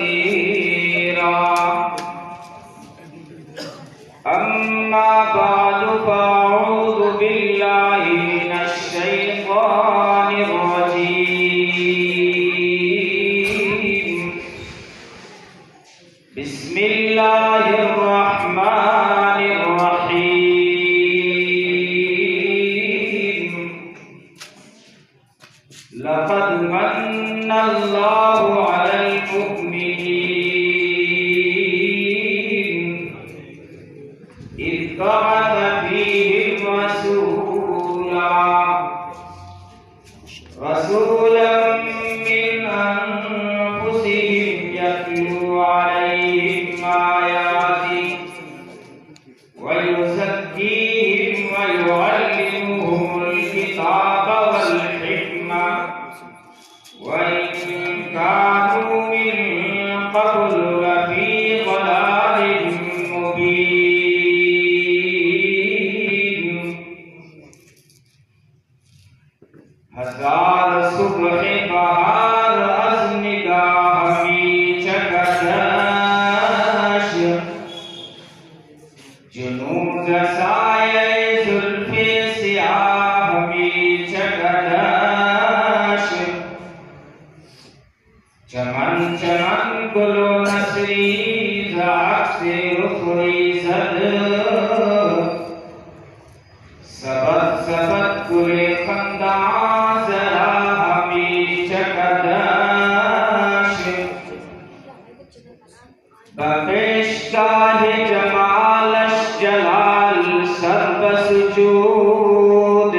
كثيرا أما بعد فأعوذ بالله من الشيطان الرجيم بسم الله الرحمن الرحيم لقد من الله على المؤمنين إذ بعث فيهم رسولا من أنفسهم يتلو عليهم آياته ويزكيهم ويعلمهم الكتاب والحكمة وإن كانوا من قبل لفي ضلال مبين ہزار صبح بہار از نگاہ می چکدش جنون سایه زلف سیاه می چکدش چمن چمن گل و نسری عکس رخی زد سبد سبد گل خندان زرا همی چکدش بپیشگاه جمالش جلال سر بسجود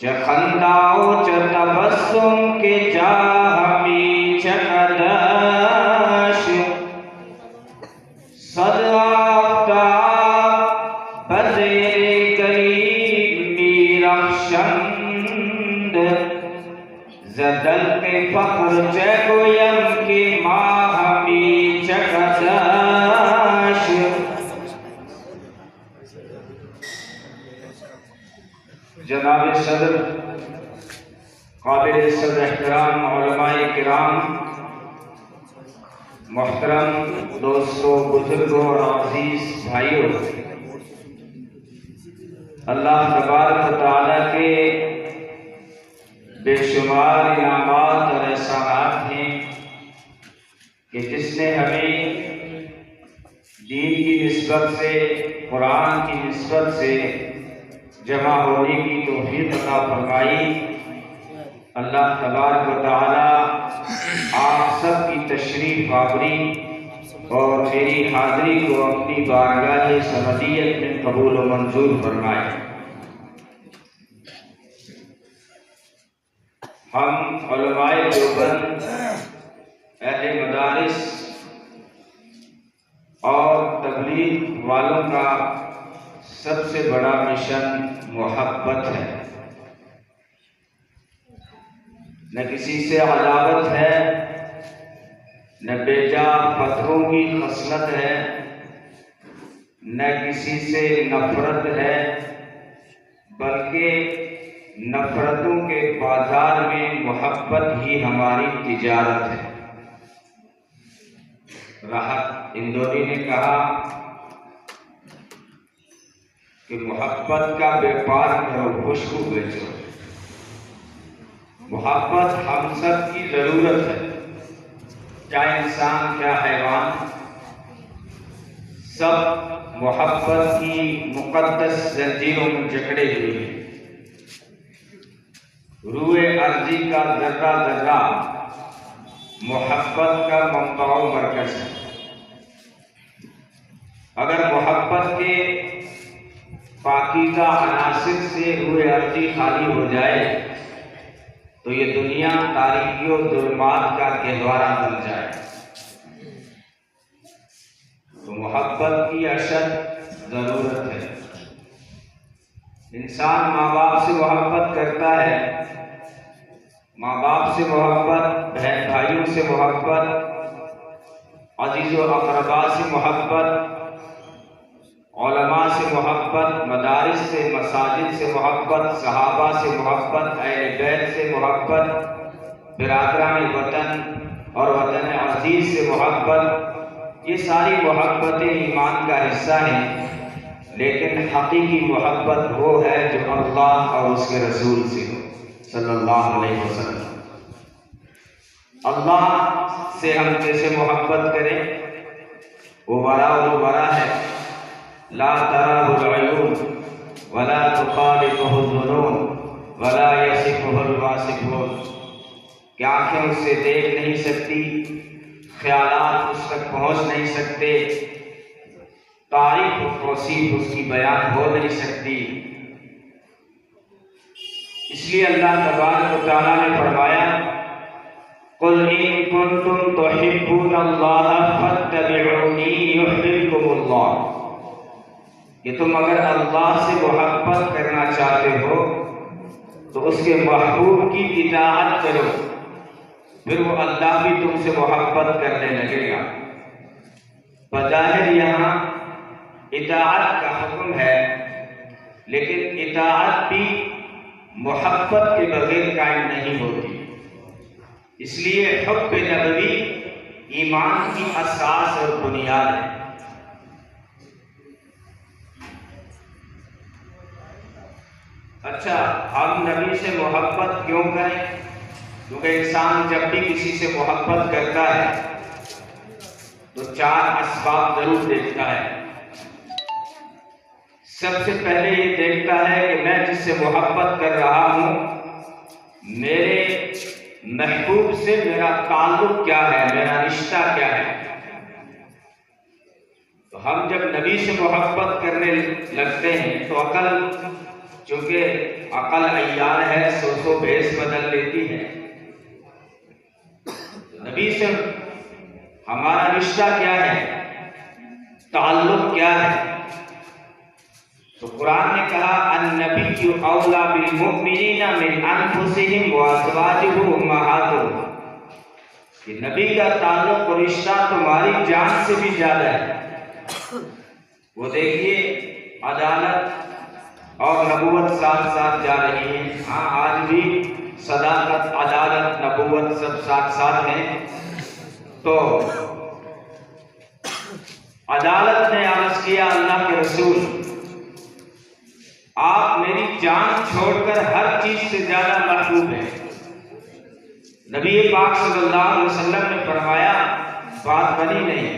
چه خندا و چه تبسم کے جا همی چکدش صد آفتاب بزیر گریب میرخشند زدل کے فخر چه گویم کی ماہ همی چکدش جناب صدر قابل صدر احترام علماء کرام محترم دوستوں بزرگوں اور عزیز بھائیوں اللہ تبارک و تعالیٰ کے بے شمار انعامات اور احسانات ہیں کہ جس نے ہمیں دین کی نسبت سے قرآن کی نسبت سے جمع ہونے کی توفیق عطا فرمائی۔ اللہ تبارک و تعالیٰ آپ سب کی تشریف آوری اور میری حاضری کو اپنی بارگاہ سمدیت میں قبول و منظور فرمائے۔ ہم علماء دیوبند اہل مدارس اور تبلیغ والوں کا سب سے بڑا مشن محبت ہے، نہ کسی سے عداوت ہے، نہ بیجا پتھروں کی خصلت ہے، نہ کسی سے نفرت ہے، بلکہ نفرتوں کے بازار میں محبت ہی ہماری تجارت ہے۔ راحت اندوری نے کہا کہ محبت کا بیپار کرو، خوشبو بیچو۔ محبت ہم سب کی ضرورت ہے، کیا انسان کیا حیوان، سب محبت کی مقدس زنجیروں میں جکڑے ہوئے ہیں۔ روح ارضی کا ذرہ ذرہ محبت کا منبع و مرکز ہے۔ اگر محبت کے پاکیزہ عناصر سے روح ارضی خالی ہو جائے تو یہ دنیا تاریکی و ظلمات کا گہوارہ بن جائے۔ تو محبت کی اشد ضرورت ہے۔ انسان ماں باپ سے محبت کرتا ہے، ماں باپ سے محبت، بہن بھائیوں سے محبت، عزیز و اقربا سے محبت، علماء سے محبت، مدارس سے، مساجد سے محبت، صحابہ سے محبت، اہل بیت سے محبت، برادران وطن اور وطن عزیز عزیز سے محبت، یہ ساری محبتیں ایمان کا حصہ ہیں، لیکن حقیقی محبت وہ ہے جو اللہ اور اس کے رسول سے ہو صلی اللہ علیہ وسلم۔ اللہ سے ہم جیسے محبت کریں وہ وراء الورا ہے، لا تراہ العیون ولا تخالطہ الظنون ولا یصفہ الواصفون، کہ آنکھیں اس سے دیکھ نہیں سکتی، خیالات اس تک پہنچ نہیں سکتے، تعریف و توصیف اس کی بیان ہو نہیں سکتی۔ اس لیے اللہ تبارک و تعالیٰ نے فرمایا قُلْ إِن كُنتُمْ تُحِبُّونَ اللَّهَ فَاتَّبِعُونِي يُحْبِبْكُمُ اللَّهُ، کہ تم اگر اللہ سے محبت کرنا چاہتے ہو تو اس کے محبوب کی اطاعت کرو، پھر وہ اللہ بھی تم سے محبت کرنے لگے گا۔ بظاہر یہاں اطاعت کا حکم ہے، لیکن اطاعت بھی محبت کے بغیر قائم نہیں ہوتی، اس لیے حب نبوی ایمان کی اساس اور بنیاد ہے۔ اچھا، ہم نبی سے محبت کیوں کریں؟ کیونکہ انسان جب بھی کسی سے محبت کرتا ہے تو 4 اسباب ضرور دیکھتا ہے۔ سب سے پہلے یہ دیکھتا ہے کہ میں جس سے محبت کر رہا ہوں، میرے محبوب سے میرا تعلق کیا ہے، میرا رشتہ کیا ہے۔ تو ہم جب نبی سے محبت کرنے لگتے ہیں تو عقل، چونکہ عقل عیار ہے، سو بھیس بدل لیتی ہے۔ نبی سے ہمارا رشتہ کیا ہے، تعلق کیا ہے؟ تو قرآن نے کہا النبی اولیٰ بالمؤمنین من انفسہم وازواجہ امہاتہم، کہ نبی کا تعلق اور رشتہ تمہاری جان سے بھی زیادہ ہے۔ وہ دیکھیے عدالت اور نبوت ساتھ ساتھ جا رہی ہیں۔ ہاں، آج بھی صداقت، عدالت، نبوت سب ساتھ ساتھ ہیں۔ تو عدالت نے عرض کیا اللہ کے رسول، آپ میری جان چھوڑ کر ہر چیز سے زیادہ محبوب ہیں۔ نبی پاک صلی اللہ علیہ وسلم نے فرمایا بات بنی نہیں۔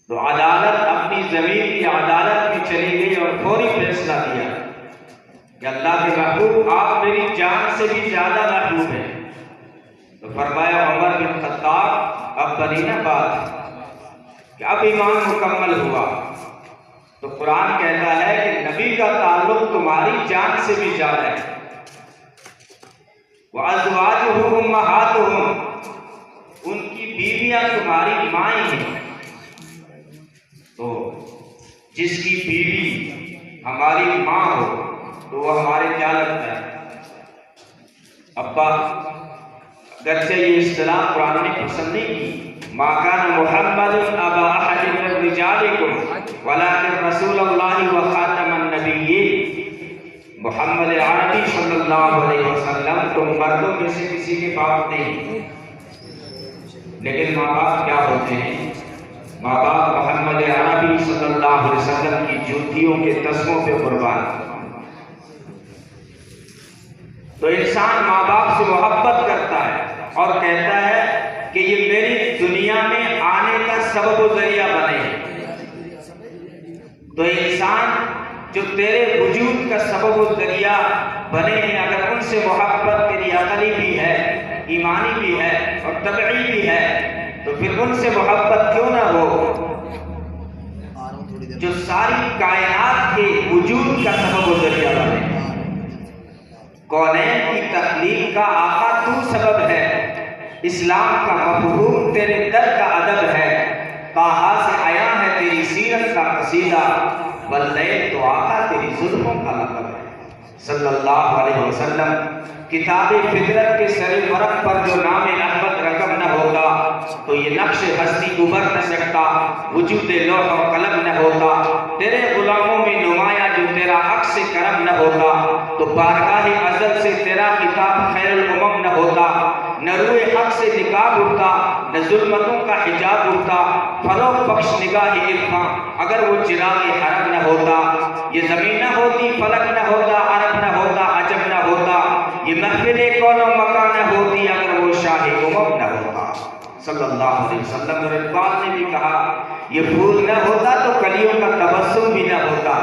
تو عدالت اپنی ضمیر کی عدالت میں چلی گئی اور فوری فیصلہ دیا کہ اللہ کے محبوب آپ میری جان سے بھی زیادہ محبوب ہیں۔ تو فرمایا عمر بن خطاب اب بنی نہ بات کہ اب ایمان مکمل ہوا۔ تو قرآن کہتا ہے کہ نبی کا تعلق تمہاری جان سے بھی زیادہ ہے۔ وَأَزْوَاجُهُ أُمَّهَاتُهُمْ، ان کی بیویاں تمہاری مائیں ہیں۔ تو جس کی بیوی ہماری ماں ہو تو وہ ہمارے کیا لگتا ہے؟ ابا، اگرچہ یہ اصطلاح قرآن نے پسند نہیں کی، ما کان محمد ابا احد من رجالکم ولکن رسول اللہ وخاتم النبیین، محمد عربی صلی اللہ علیہ وسلم تم مردوں میں سے کسی کے باپ نہیں، لیکن ماں باپ کیا ہوتے ہیں؟ ماں باپ محمد عربی صلی اللہ علیہ وسلم کی جوتیوں کے تسموں پہ قربان۔ تو انسان ماں باپ سے محبت کرتا ہے اور کہتا ہے کہ یہ میری دنیا میں آنے کا سبب و ذریعہ بنے ہیں۔ تو انسان جو تیرے وجود کا سبب و ذریعہ بنے ہیں، اگر ان سے محبت تیری عقلی بھی ہے، ایمانی بھی ہے اور طبعی بھی ہے، تو پھر ان سے محبت کیوں نہ ہو جو ساری کائنات کے وجود کا سبب و ذریعہ بنے۔ کونین کی تخلیق کا آقا تو سبب ہے، اسلام کا مفہوم تیرے در کا ادب ہے، طٰہٰ سے آیا ہے تیری سیرت کا قصیدہ، واللیل تو آقا تیری زلفوں کا لقب ہے صلی اللہ علیہ وسلم۔ کتاب فطرت کے سر ورق پر جو نام احمد رقم نہ ہوگا تو یہ نقش ہستی ابھر نہ سکتا، وجود لوح و قلم نہ ہوتا، تیرے غلاموں میں نمایاں جو تیرا عکس کرم نہ ہوتا، تو بارگاہ ازل سے تیرا خطاب خیر الامم نہ ہوتا، نہ روح حق سے نقاب اٹھتا، نہ ظلمتوں کا حجاب اٹھتا، فروغ بخش نگاہ عرفاں اگر وہ چراغ حرم نہ ہوتا، یہ زمین نہ ہوتی، فلک نہ ہوتا، عرب نہ ہوتا، عجم نہ ہوتا، یہ محفل کون و مکان نہ ہوتی اگر وہ شاہ امم نہ ہوتا صلی اللہ علیہ وسلم۔ اور اقبال نے بھی کہا یہ پھول نہ ہوتا تو کلیوں کا تبسم بھی نہ ہوتا،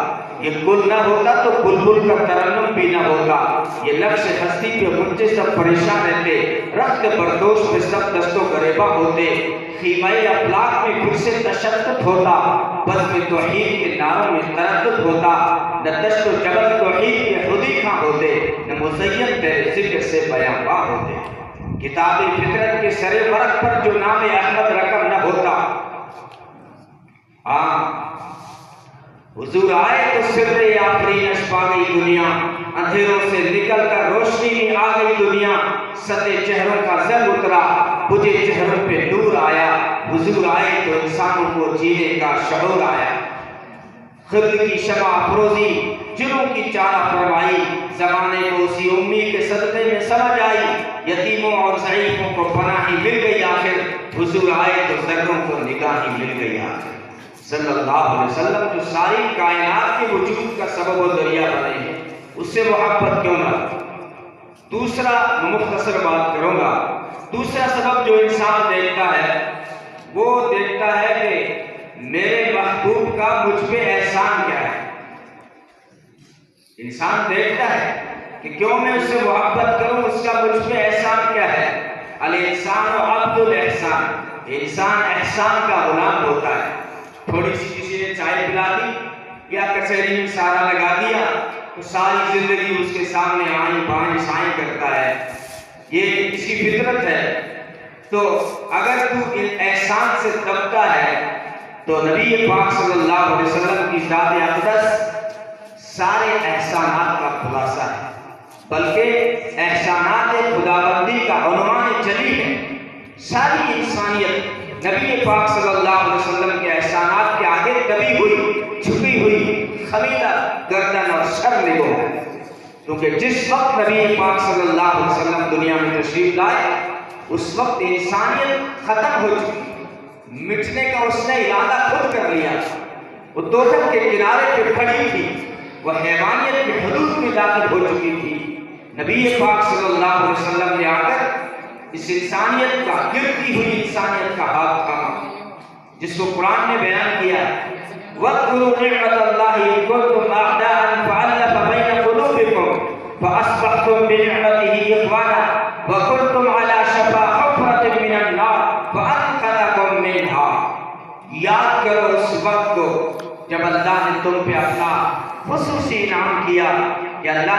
یہ گل نہ ہوتا تو بلبل کا ترنم بھی نہ ہوتا، یہ نقش ہستی پہ بچے سب پریشان رہتے، رخت بردوش پہ سب دست و گریباں ہوتے، خیمہ افلاک میں پھر سے تشدد ہوتا، بزم توحید کے نعروں میں تردد ہوتا، نہ دشت و جبل توحید کے خودی کھاں ہوتے، نہ مزین تیرے ذکر سے بیان باں ہوتے۔ کتاب فطرت کے سر ورق پر جو نام احمد رقم نہ ہوتا، حضور آئے تو سر آفرینش پا گئی دنیا، اندھیروں سے نکل کر روشنی میں آ گئی دنیا، سطح چہروں کا زل اترا، بجھے چہروں پہ نور آیا، حضور آئے تو انسانوں کو جینے کا شعور آیا۔ خلد کی شمع افروزی، جنوں کی چارہ فرمائی، زمانے کو اسی امی کے صدقے میں سمجھ آئی، یتیموں اور ضعیفوں کو پناہی مل گئی آخر، حضور آئے تو ذروں کو نگاہی مل گئی آخر صلی اللہ علیہ وسلم، جو ساری کائنات کے وجود کا سبب و ذریعہ بنے ہیں، اس سے محبت کیوں نہ۔ دوسرا مختصر بات کروں گا، دوسرا سبب جو انسان دیکھتا ہے وہ دیکھتا ہے کہ میرے محبوب کا مجھ پہ احسان کیا ہے۔ انسان دیکھتا ہے کہ کیوں میں اس سے محبت کروں، اس کا مجھ پہ احسان کیا ہے۔ الانسان عبد الاحسان، انسان احسان کا غلام ہوتا ہے۔ تھوڑی سی کسی نے چائے پلا دی یا کچہری میں سارا لگا دیا تو ساری زندگی اس کے سامنے آئیں بائیں سائیں کرتا ہے، یہ اس کی فطرت ہے۔ تو اگر تو احسان سے دبتا ہے تو نبی پاک صلی اللہ علیہ وسلم کی ذات اقدس سارے احسانات کا خلاصہ ہے، بلکہ احسانات خداوندی کا عنوان جلی ہے۔ ساری انسانیت نبی پاک صلی اللہ علیہ وسلم کے احسانات کے آگے دبی ہوئی، چھپی ہوئی، خمیدہ گردن اور سر نگو ہے، کیونکہ جس وقت نبی پاک صلی اللہ علیہ وسلم دنیا میں تشریف لائے اس وقت انسانیت ختم ہو چکی، مٹنے کا اس نے ارادہ خود کر لیا، وہ دوزخ کے کنارے پہ کھڑی تھی، وہ حیوانیت کی حدود میں داخل ہو چکی تھی۔ نبی پاک صلی اللہ علیہ وسلم نے آ کر اس انسانیت کا، گرتی ہوئی انسانیت کا ہاتھ تھاما، جس کو قرآن نے بیان کیا، وَاذْكُرُوا نِعْمَةَ اللَّهِ إِذْ كُنتُمْ أَعْدَاءً فَأَلَّفَ بَيْنَ قُلُوبِكُمْ فَأَصْبَحْتُمْ بِنِعْمَتِهِ إِخْوَانًا وَكُنتُمْ عَلَى شَفَا حُفْرَةٍ مِّنَ النَّارِ فَأَنْقَذَكُم مِّنْهَا۔ یاد کرو اس وقت کو جب اللہ نے تم پہ اپنا خصوصی انعام کیا کہ اللہ